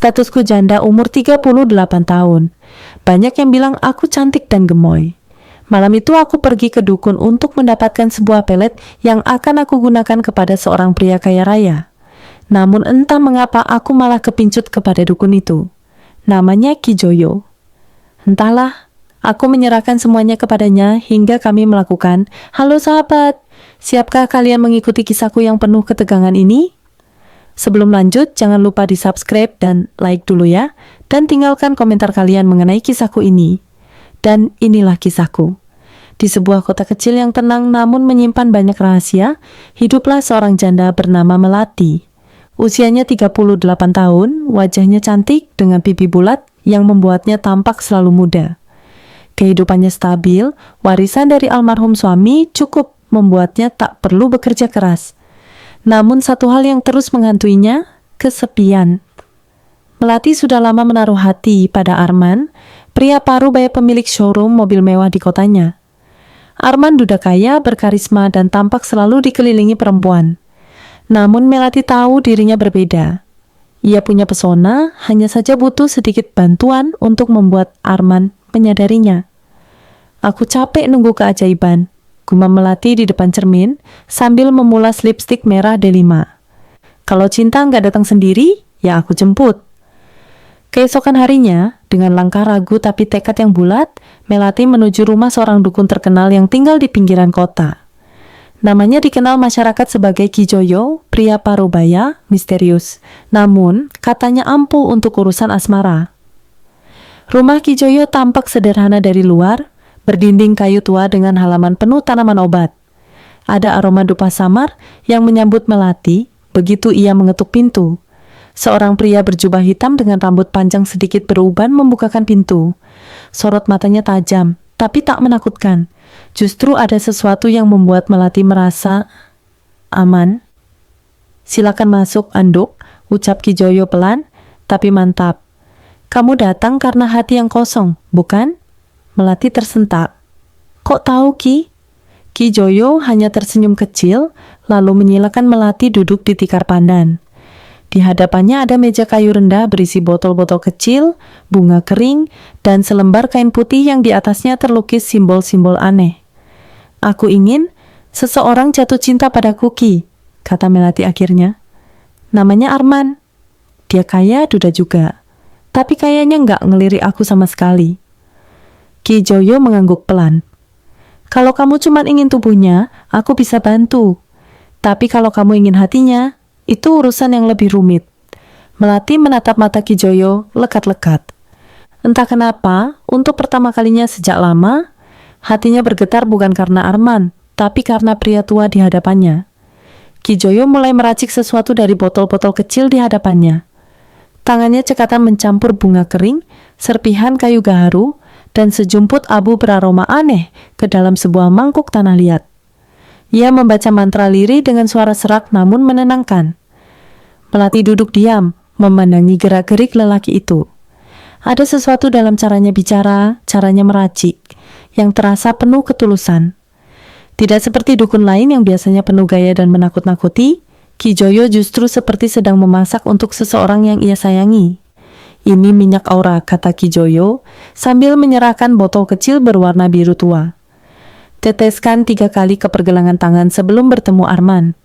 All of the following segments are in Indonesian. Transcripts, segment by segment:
Statusku janda umur 38 tahun. Banyak yang bilang aku cantik dan gemoy. Malam itu aku pergi ke dukun untuk mendapatkan sebuah pelet yang akan aku gunakan kepada seorang pria kaya raya. Namun entah mengapa aku malah kepincut kepada dukun itu. Namanya Ki Joyo. Entahlah, aku menyerahkan semuanya kepadanya hingga kami melakukan, "Halo sahabat, siapkah kalian mengikuti kisahku yang penuh ketegangan ini?" Sebelum lanjut, jangan lupa di-subscribe dan like dulu ya, dan tinggalkan komentar kalian mengenai kisahku ini. Dan inilah kisahku. Di sebuah kota kecil yang tenang namun menyimpan banyak rahasia, hiduplah seorang janda bernama Melati. Usianya 38 tahun, wajahnya cantik dengan pipi bulat yang membuatnya tampak selalu muda. Kehidupannya stabil, warisan dari almarhum suami cukup membuatnya tak perlu bekerja keras. Namun satu hal yang terus menghantuinya, kesepian. Melati sudah lama menaruh hati pada Arman, pria parubaya pemilik showroom mobil mewah di kotanya. Arman duda kaya, berkarisma, dan tampak selalu dikelilingi perempuan. Namun Melati tahu dirinya berbeda. Ia punya pesona, hanya saja butuh sedikit bantuan untuk membuat Arman menyadarinya. "Aku capek nunggu keajaiban," gumam Melati di depan cermin sambil memulas lipstik merah D5. "Kalau cinta nggak datang sendiri, ya aku jemput." Keesokan harinya, dengan langkah ragu tapi tekad yang bulat, Melati menuju rumah seorang dukun terkenal yang tinggal di pinggiran kota. Namanya dikenal masyarakat sebagai Ki Joyo, pria parubaya, misterius. Namun, katanya ampuh untuk urusan asmara. Rumah Ki Joyo tampak sederhana dari luar, berdinding kayu tua dengan halaman penuh tanaman obat. Ada aroma dupa samar yang menyambut Melati begitu ia mengetuk pintu. Seorang pria berjubah hitam dengan rambut panjang sedikit beruban membukakan pintu. Sorot matanya tajam, tapi tak menakutkan. Justru ada sesuatu yang membuat Melati merasa aman. "Silakan masuk, Anduk," ucap Ki Joyo pelan, tapi mantap. "Kamu datang karena hati yang kosong, bukan?" Melati tersentak. "Kok tahu, Ki?" Ki Joyo hanya tersenyum kecil, lalu menyilakan Melati duduk di tikar pandan. Di hadapannya ada meja kayu rendah berisi botol-botol kecil, bunga kering, dan selembar kain putih yang di atasnya terlukis simbol-simbol aneh. "Aku ingin seseorang jatuh cinta padaku, Ki," kata Melati akhirnya. "Namanya Arman. Dia kaya, duda juga. Tapi kayaknya nggak ngelirik aku sama sekali." Ki Joyo mengangguk pelan. "Kalau kamu cuma ingin tubuhnya, aku bisa bantu. Tapi kalau kamu ingin hatinya, itu urusan yang lebih rumit." Melati menatap mata Ki Joyo lekat-lekat. Entah kenapa, untuk pertama kalinya sejak lama, hatinya bergetar bukan karena Arman, tapi karena pria tua di hadapannya. Ki Joyo mulai meracik sesuatu dari botol-botol kecil di hadapannya. Tangannya cekatan mencampur bunga kering, serpihan kayu gaharu, dan sejumput abu beraroma aneh ke dalam sebuah mangkuk tanah liat. Ia membaca mantra lirih dengan suara serak namun menenangkan. Melati duduk diam, memandangi gerak-gerik lelaki itu. Ada sesuatu dalam caranya bicara, caranya meracik, yang terasa penuh ketulusan. Tidak seperti dukun lain yang biasanya penuh gaya dan menakut-nakuti, Ki Joyo justru seperti sedang memasak untuk seseorang yang ia sayangi. "Ini minyak aura," kata Ki Joyo, sambil menyerahkan botol kecil berwarna biru tua. "Teteskan 3 kali ke pergelangan tangan sebelum bertemu Arman.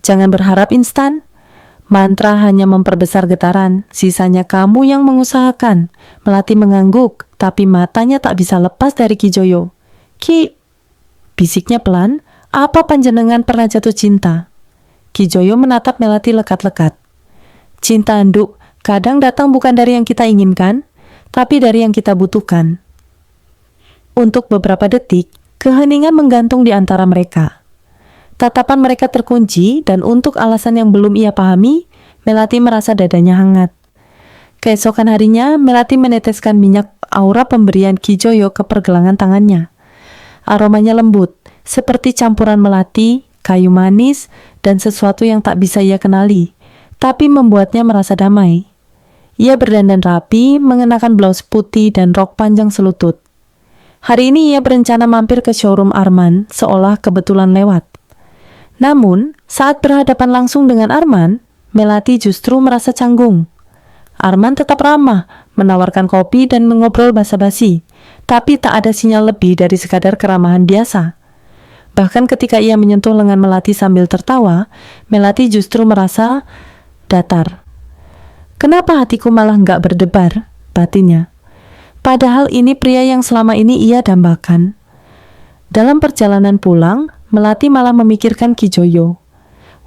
Jangan berharap instan. Mantra hanya memperbesar getaran, sisanya kamu yang mengusahakan." Melati mengangguk, tapi matanya tak bisa lepas dari Ki Joyo. "Ki," bisiknya pelan, "apa panjenengan pernah jatuh cinta?" Ki Joyo menatap Melati lekat-lekat. "Cinta, Anduk, kadang datang bukan dari yang kita inginkan, tapi dari yang kita butuhkan." Untuk beberapa detik, keheningan menggantung di antara mereka. Tatapan mereka terkunci, dan untuk alasan yang belum ia pahami, Melati merasa dadanya hangat. Keesokan harinya, Melati meneteskan minyak aura pemberian Ki Joyo ke pergelangan tangannya. Aromanya lembut, seperti campuran melati, kayu manis, dan sesuatu yang tak bisa ia kenali, tapi membuatnya merasa damai. Ia berdandan rapi, mengenakan blus putih dan rok panjang selutut. Hari ini ia berencana mampir ke showroom Arman, seolah kebetulan lewat. Namun, saat berhadapan langsung dengan Arman, Melati justru merasa canggung. Arman tetap ramah, menawarkan kopi dan mengobrol basa-basi, tapi tak ada sinyal lebih dari sekadar keramahan biasa. Bahkan ketika ia menyentuh lengan Melati sambil tertawa, Melati justru merasa datar. Kenapa hatiku malah nggak berdebar, batinnya. Padahal ini pria yang selama ini ia dambakan. Dalam perjalanan pulang, Melati malah memikirkan Ki Joyo.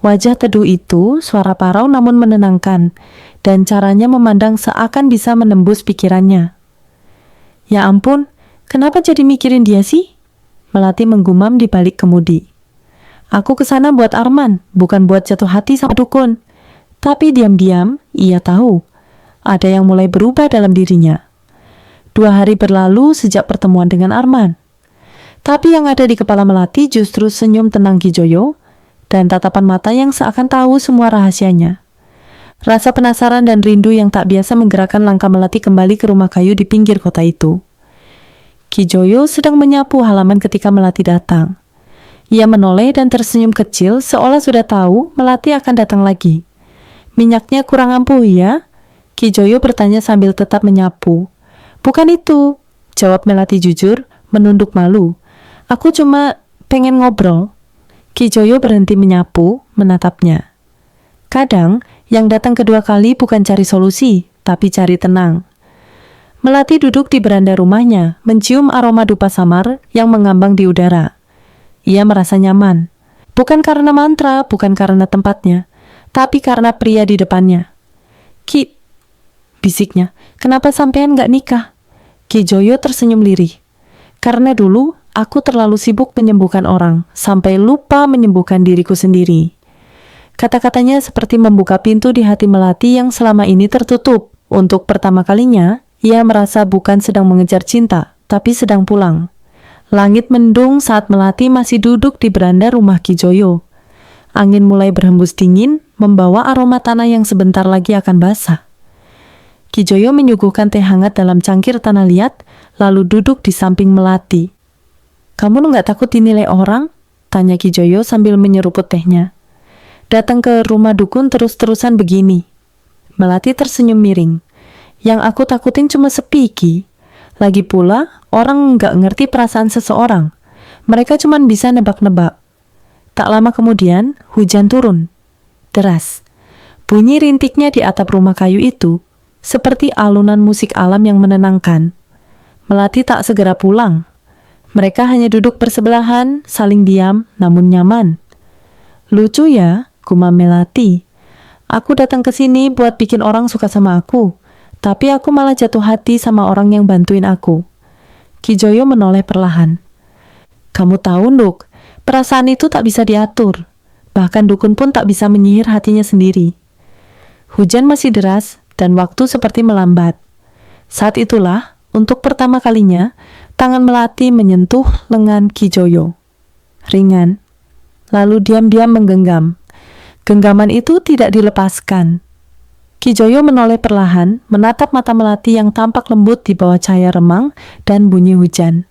Wajah teduh itu, suara parau namun menenangkan, dan caranya memandang seakan bisa menembus pikirannya. Ya ampun, kenapa jadi mikirin dia sih? Melati menggumam di balik kemudi. Aku kesana buat Arman, bukan buat jatuh hati sama dukun. Tapi diam-diam, ia tahu, ada yang mulai berubah dalam dirinya. 2 hari berlalu sejak pertemuan dengan Arman. Tapi yang ada di kepala Melati justru senyum tenang Ki Joyo, dan tatapan mata yang seakan tahu semua rahasianya. Rasa penasaran dan rindu yang tak biasa menggerakkan langkah Melati kembali ke rumah kayu di pinggir kota itu. Ki Joyo sedang menyapu halaman ketika Melati datang. Ia menoleh dan tersenyum kecil seolah sudah tahu Melati akan datang lagi. Minyaknya kurang ampuh ya? Ki Joyo bertanya sambil tetap menyapu. Bukan itu, jawab Melati jujur, menunduk malu. Aku cuma pengen ngobrol. Ki Joyo berhenti menyapu, menatapnya. Kadang, yang datang kedua kali bukan cari solusi, tapi cari tenang. Melati duduk di beranda rumahnya, mencium aroma dupa samar yang mengambang di udara. Ia merasa nyaman. Bukan karena mantra, bukan karena tempatnya, tapi karena pria di depannya. Ki, bisiknya, kenapa sampean nggak nikah? Ki Joyo tersenyum lirih. Karena dulu, aku terlalu sibuk menyembuhkan orang, sampai lupa menyembuhkan diriku sendiri. Kata-katanya seperti membuka pintu di hati Melati yang selama ini tertutup. Untuk pertama kalinya, ia merasa bukan sedang mengejar cinta, tapi sedang pulang. Langit mendung saat Melati masih duduk di beranda rumah Ki Joyo. Angin mulai berhembus dingin, membawa aroma tanah yang sebentar lagi akan basah. Ki Joyo menyuguhkan teh hangat dalam cangkir tanah liat, lalu duduk di samping Melati. Kamu nggak takut dinilai orang? Tanya Ki Joyo sambil menyeruput tehnya. Datang ke rumah dukun terus-terusan begini. Melati tersenyum miring. Yang aku takutin cuma sepi, Ki. Lagi pula, orang nggak ngerti perasaan seseorang. Mereka cuma bisa nebak-nebak. Tak lama kemudian, hujan turun. Deras. Bunyi rintiknya di atap rumah kayu itu, seperti alunan musik alam yang menenangkan. Melati tak segera pulang. Mereka hanya duduk bersebelahan, saling diam, namun nyaman. Lucu ya, gumam Melati. Aku datang ke sini buat bikin orang suka sama aku, tapi aku malah jatuh hati sama orang yang bantuin aku. Ki Joyo menoleh perlahan. Kamu tahu, Nduk, perasaan itu tak bisa diatur. Bahkan dukun pun tak bisa menyihir hatinya sendiri. Hujan masih deras, dan waktu seperti melambat. Saat itulah, untuk pertama kalinya, tangan Melati menyentuh lengan Ki Joyo. Ringan, lalu diam-diam menggenggam. Genggaman itu tidak dilepaskan. Ki Joyo menoleh perlahan, menatap mata Melati yang tampak lembut di bawah cahaya remang dan bunyi hujan.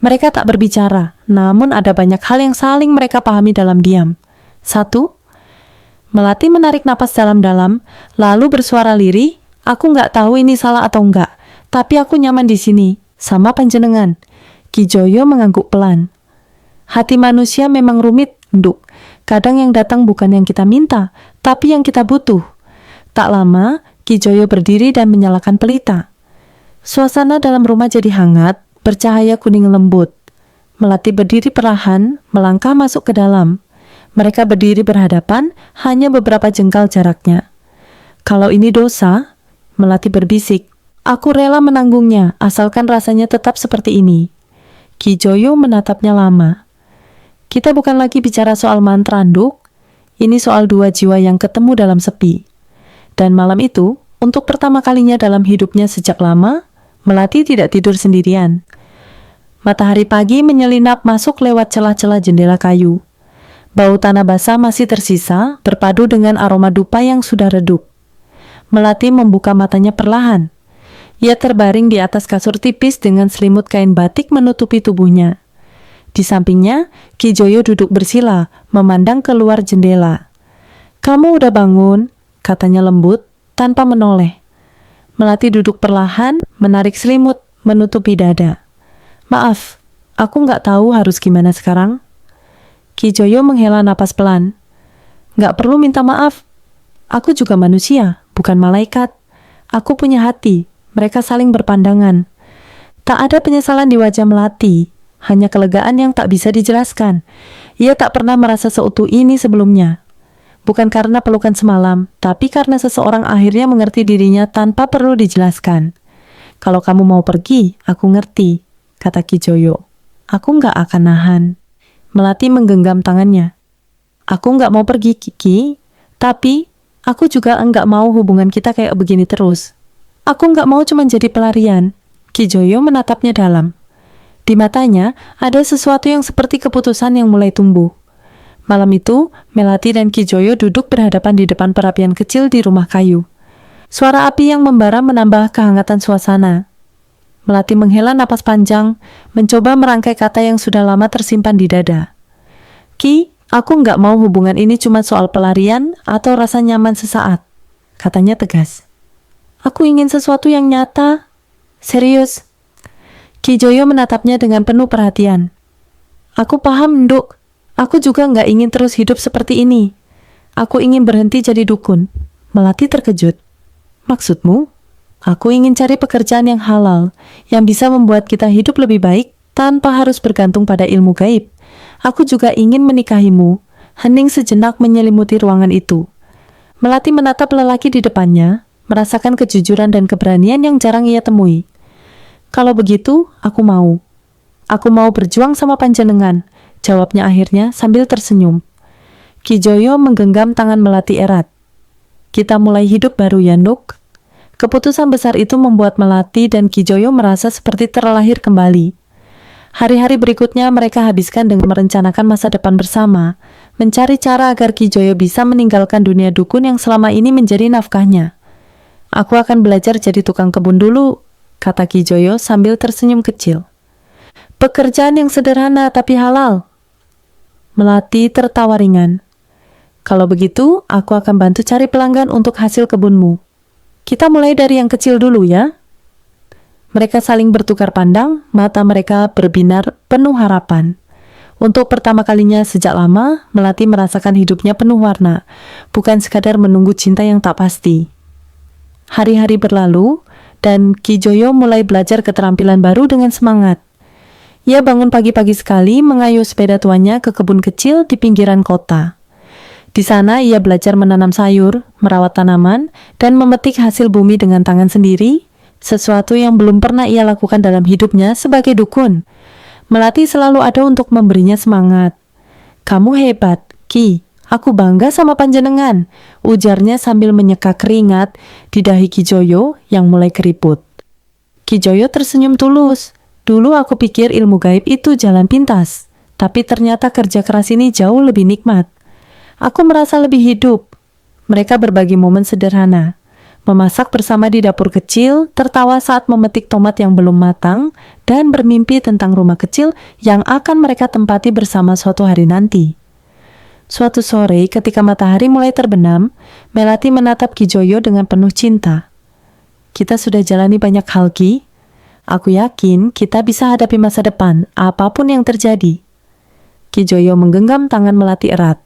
Mereka tak berbicara, namun ada banyak hal yang saling mereka pahami dalam diam. 1. Melati menarik napas dalam-dalam, lalu bersuara lirih, aku nggak tahu ini salah atau enggak, tapi aku nyaman di sini. Sama panjenengan. Ki Joyo mengangguk pelan. Hati manusia memang rumit, Nduk. Kadang yang datang bukan yang kita minta, tapi yang kita butuh. Tak lama, Ki Joyo berdiri dan menyalakan pelita. Suasana dalam rumah jadi hangat, bercahaya kuning lembut. Melati berdiri perlahan, melangkah masuk ke dalam. Mereka berdiri berhadapan, hanya beberapa jengkal jaraknya. Kalau ini dosa, Melati berbisik. Aku rela menanggungnya, asalkan rasanya tetap seperti ini. Ki Joyo menatapnya lama. Kita bukan lagi bicara soal mantra, Nduk. Ini soal 2 jiwa yang ketemu dalam sepi. Dan malam itu, untuk pertama kalinya dalam hidupnya sejak lama, Melati tidak tidur sendirian. Matahari pagi menyelinap masuk lewat celah-celah jendela kayu. Bau tanah basah masih tersisa, berpadu dengan aroma dupa yang sudah redup. Melati membuka matanya perlahan. Ia terbaring di atas kasur tipis dengan selimut kain batik menutupi tubuhnya. Di sampingnya, Ki Joyo duduk bersila, memandang keluar jendela. Kamu udah bangun, katanya lembut, tanpa menoleh. Melati duduk perlahan, menarik selimut, menutupi dada. Maaf, aku nggak tahu harus gimana sekarang. Ki Joyo menghela napas pelan. Nggak perlu minta maaf. Aku juga manusia, bukan malaikat. Aku punya hati. Mereka saling berpandangan. Tak ada penyesalan di wajah Melati, hanya kelegaan yang tak bisa dijelaskan. Ia tak pernah merasa seutuh ini sebelumnya. Bukan karena pelukan semalam, tapi karena seseorang akhirnya mengerti dirinya tanpa perlu dijelaskan. Kalau kamu mau pergi, aku ngerti, kata Ki Joyo. Aku nggak akan nahan. Melati menggenggam tangannya. Aku nggak mau pergi, Kiki, tapi aku juga nggak mau hubungan kita kayak begini terus. Aku nggak mau cuma jadi pelarian. Ki Joyo menatapnya dalam. Di matanya ada sesuatu yang seperti keputusan yang mulai tumbuh. Malam itu, Melati dan Ki Joyo duduk berhadapan di depan perapian kecil di rumah kayu. Suara api yang membara menambah kehangatan suasana. Melati menghela napas panjang, mencoba merangkai kata yang sudah lama tersimpan di dada. Ki, aku nggak mau hubungan ini cuma soal pelarian atau rasa nyaman sesaat, katanya tegas. Aku ingin sesuatu yang nyata. Serius. Ki Joyo menatapnya dengan penuh perhatian. Aku paham, Nduk. Aku juga nggak ingin terus hidup seperti ini. Aku ingin berhenti jadi dukun. Melati terkejut. Maksudmu? Aku ingin cari pekerjaan yang halal, yang bisa membuat kita hidup lebih baik tanpa harus bergantung pada ilmu gaib. Aku juga ingin menikahimu. Hening sejenak menyelimuti ruangan itu. Melati menatap lelaki di depannya, merasakan kejujuran dan keberanian yang jarang ia temui. Kalau begitu, aku mau. Aku mau berjuang sama panjenengan, jawabnya akhirnya sambil tersenyum. Ki Joyo menggenggam tangan Melati erat. Kita mulai hidup baru ya, Nuk. Keputusan besar itu membuat Melati dan Ki Joyo merasa seperti terlahir kembali. Hari-hari berikutnya mereka habiskan dengan merencanakan masa depan bersama, mencari cara agar Ki Joyo bisa meninggalkan dunia dukun yang selama ini menjadi nafkahnya. Aku akan belajar jadi tukang kebun dulu, kata Ki Joyo sambil tersenyum kecil. Pekerjaan yang sederhana tapi halal. Melati tertawa ringan. Kalau begitu, aku akan bantu cari pelanggan untuk hasil kebunmu. Kita mulai dari yang kecil dulu ya. Mereka saling bertukar pandang, mata mereka berbinar penuh harapan. Untuk pertama kalinya sejak lama, Melati merasakan hidupnya penuh warna, bukan sekadar menunggu cinta yang tak pasti. Hari-hari berlalu, dan Ki Joyo mulai belajar keterampilan baru dengan semangat. Ia bangun pagi-pagi sekali mengayuh sepeda tuanya ke kebun kecil di pinggiran kota. Di sana ia belajar menanam sayur, merawat tanaman, dan memetik hasil bumi dengan tangan sendiri, sesuatu yang belum pernah ia lakukan dalam hidupnya sebagai dukun. Melati selalu ada untuk memberinya semangat. Kamu hebat, Ki. Aku bangga sama panjenengan, ujarnya sambil menyeka keringat di dahi Ki Joyo yang mulai keriput. Ki Joyo tersenyum tulus. Dulu aku pikir ilmu gaib itu jalan pintas, tapi ternyata kerja keras ini jauh lebih nikmat. Aku merasa lebih hidup. Mereka berbagi momen sederhana, memasak bersama di dapur kecil, tertawa saat memetik tomat yang belum matang, dan bermimpi tentang rumah kecil yang akan mereka tempati bersama suatu hari nanti. Suatu sore, ketika matahari mulai terbenam, Melati menatap Ki Joyo dengan penuh cinta. Kita sudah jalani banyak hal, Ki. Aku yakin kita bisa hadapi masa depan, apapun yang terjadi. Ki Joyo menggenggam tangan Melati erat.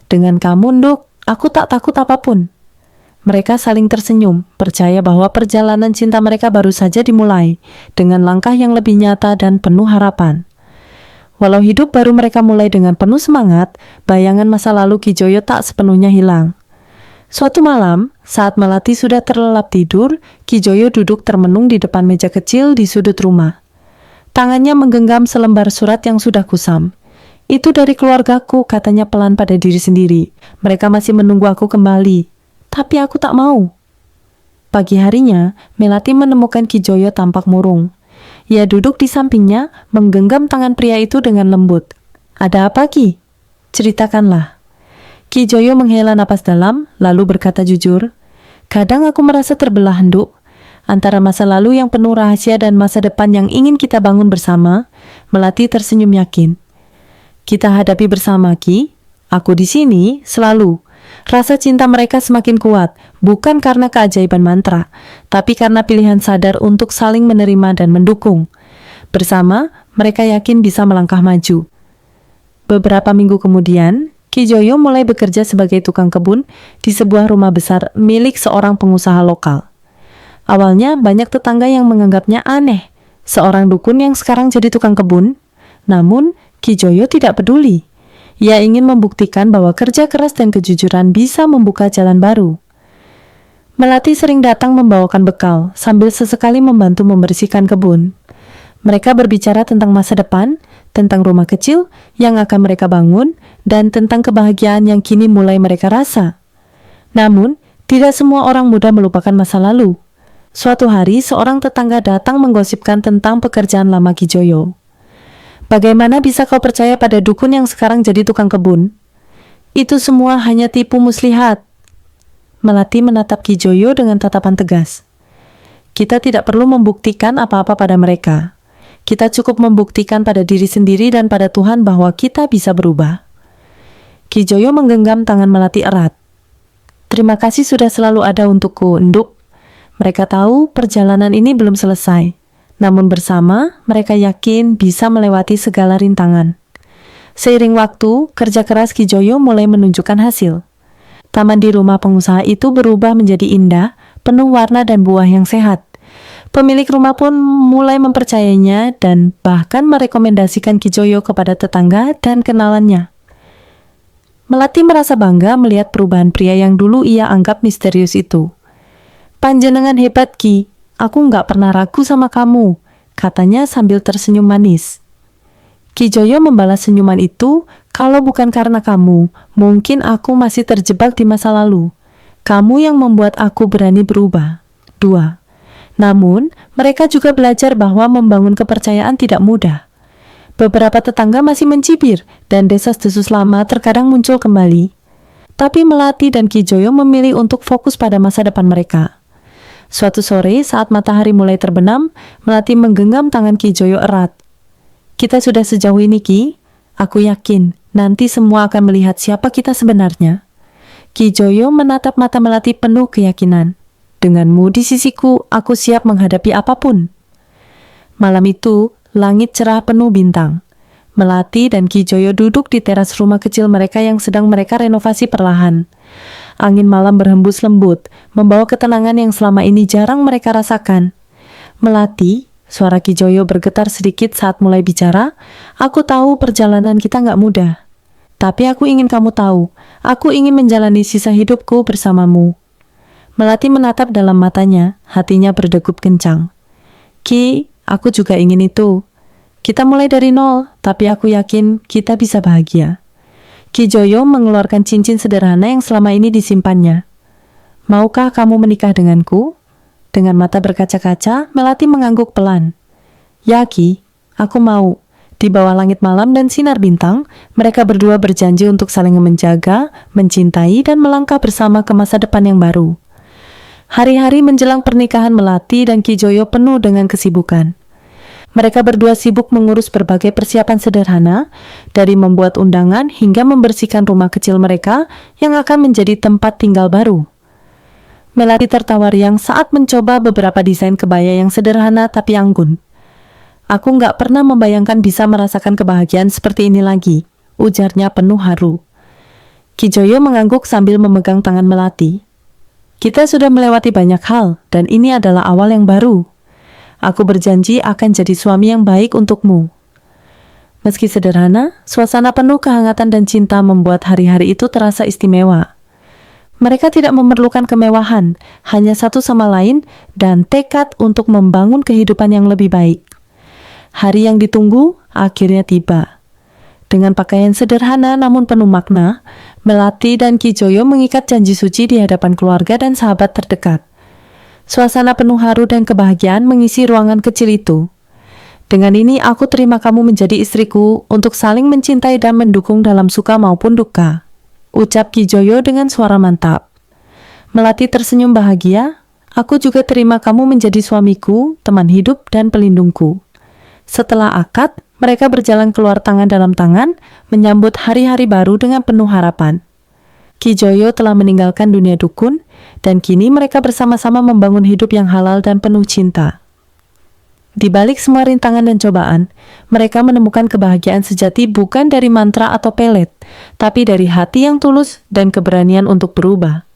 Dengan kamu, Nduk, aku tak takut apapun. Mereka saling tersenyum, percaya bahwa perjalanan cinta mereka baru saja dimulai, dengan langkah yang lebih nyata dan penuh harapan. Walau hidup baru mereka mulai dengan penuh semangat, bayangan masa lalu Ki Joyo tak sepenuhnya hilang. Suatu malam, saat Melati sudah terlelap tidur, Ki Joyo duduk termenung di depan meja kecil di sudut rumah. Tangannya menggenggam selembar surat yang sudah kusam. Itu dari keluargaku, katanya pelan pada diri sendiri. Mereka masih menunggu aku kembali. Tapi aku tak mau. Pagi harinya, Melati menemukan Ki Joyo tampak murung. Ia duduk di sampingnya, menggenggam tangan pria itu dengan lembut. Ada apa, Ki? Ceritakanlah. Ki Joyo menghela napas dalam, lalu berkata jujur, kadang aku merasa terbelah, Nduk, antara masa lalu yang penuh rahasia dan masa depan yang ingin kita bangun bersama. Melati tersenyum yakin. Kita hadapi bersama, Ki. Aku di sini, selalu. Rasa cinta mereka semakin kuat, bukan karena keajaiban mantra, tapi karena pilihan sadar untuk saling menerima dan mendukung. Bersama, mereka yakin bisa melangkah maju. Beberapa minggu kemudian, Ki Joyo mulai bekerja sebagai tukang kebun di sebuah rumah besar milik seorang pengusaha lokal. Awalnya banyak tetangga yang menganggapnya aneh, seorang dukun yang sekarang jadi tukang kebun. Namun, Ki Joyo tidak peduli. Ia ingin membuktikan bahwa kerja keras dan kejujuran bisa membuka jalan baru. Melati sering datang membawakan bekal, sambil sesekali membantu membersihkan kebun. Mereka berbicara tentang masa depan, tentang rumah kecil yang akan mereka bangun, dan tentang kebahagiaan yang kini mulai mereka rasa. Namun, tidak semua orang mudah melupakan masa lalu. Suatu hari, seorang tetangga datang menggosipkan tentang pekerjaan lama Ki Joyo. "Bagaimana bisa kau percaya pada dukun yang sekarang jadi tukang kebun? Itu semua hanya tipu muslihat." Melati menatap Ki Joyo dengan tatapan tegas. "Kita tidak perlu membuktikan apa-apa pada mereka. Kita cukup membuktikan pada diri sendiri dan pada Tuhan bahwa kita bisa berubah." Ki Joyo menggenggam tangan Melati erat. "Terima kasih sudah selalu ada untukku, Nduk. Mereka tahu perjalanan ini belum selesai. Namun bersama, mereka yakin bisa melewati segala rintangan." Seiring waktu, kerja keras Ki Joyo mulai menunjukkan hasil. Taman di rumah pengusaha itu berubah menjadi indah, penuh warna dan buah yang sehat. Pemilik rumah pun mulai mempercayainya dan bahkan merekomendasikan Ki Joyo kepada tetangga dan kenalannya. Melati merasa bangga melihat perubahan pria yang dulu ia anggap misterius itu. "Panjenengan hebat, Ki. Aku nggak pernah ragu sama kamu," katanya sambil tersenyum manis. Ki Joyo membalas senyuman itu, "Kalau bukan karena kamu, mungkin aku masih terjebak di masa lalu. Kamu yang membuat aku berani berubah." 2. Namun, mereka juga belajar bahwa membangun kepercayaan tidak mudah. Beberapa tetangga masih mencibir, dan desas-desus lama terkadang muncul kembali. Tapi Melati dan Ki Joyo memilih untuk fokus pada masa depan mereka. Suatu sore, saat matahari mulai terbenam, Melati menggenggam tangan Ki Joyo erat. "Kita sudah sejauh ini, Ki. Aku yakin nanti semua akan melihat siapa kita sebenarnya." Ki Joyo menatap mata Melati penuh keyakinan. "Denganmu di sisiku, aku siap menghadapi apapun." Malam itu, langit cerah penuh bintang. Melati dan Ki Joyo duduk di teras rumah kecil mereka yang sedang mereka renovasi perlahan. Angin malam berhembus lembut, membawa ketenangan yang selama ini jarang mereka rasakan. "Melati," suara Ki Joyo bergetar sedikit saat mulai bicara, "aku tahu perjalanan kita nggak mudah. Tapi aku ingin kamu tahu, aku ingin menjalani sisa hidupku bersamamu." Melati menatap dalam matanya, hatinya berdegup kencang. "Ki, aku juga ingin itu. Kita mulai dari nol, tapi aku yakin kita bisa bahagia." Ki Joyo mengeluarkan cincin sederhana yang selama ini disimpannya. "Maukah kamu menikah denganku?" Dengan mata berkaca-kaca, Melati mengangguk pelan. "Ya Ki, aku mau." Di bawah langit malam dan sinar bintang, mereka berdua berjanji untuk saling menjaga, mencintai, dan melangkah bersama ke masa depan yang baru. Hari-hari menjelang pernikahan Melati dan Ki Joyo penuh dengan kesibukan. Mereka berdua sibuk mengurus berbagai persiapan sederhana, dari membuat undangan hingga membersihkan rumah kecil mereka yang akan menjadi tempat tinggal baru. Melati tertawa riang saat mencoba beberapa desain kebaya yang sederhana tapi anggun. "Aku nggak pernah membayangkan bisa merasakan kebahagiaan seperti ini lagi," ujarnya penuh haru. Ki Joyo mengangguk sambil memegang tangan Melati. "Kita sudah melewati banyak hal, dan ini adalah awal yang baru. Aku berjanji akan jadi suami yang baik untukmu." Meski sederhana, suasana penuh kehangatan dan cinta membuat hari-hari itu terasa istimewa. Mereka tidak memerlukan kemewahan, hanya satu sama lain dan tekad untuk membangun kehidupan yang lebih baik. Hari yang ditunggu akhirnya tiba. Dengan pakaian sederhana namun penuh makna, Melati dan Ki Joyo mengikat janji suci di hadapan keluarga dan sahabat terdekat. Suasana penuh haru dan kebahagiaan mengisi ruangan kecil itu. "Dengan ini aku terima kamu menjadi istriku untuk saling mencintai dan mendukung dalam suka maupun duka," ucap Ki Joyo dengan suara mantap. Melati tersenyum bahagia. "Aku juga terima kamu menjadi suamiku, teman hidup, dan pelindungku." Setelah akad, mereka berjalan keluar tangan dalam tangan, menyambut hari-hari baru dengan penuh harapan. Ki Joyo telah meninggalkan dunia dukun, dan kini mereka bersama-sama membangun hidup yang halal dan penuh cinta. Di balik semua rintangan dan cobaan, mereka menemukan kebahagiaan sejati bukan dari mantra atau pelet, tapi dari hati yang tulus dan keberanian untuk berubah.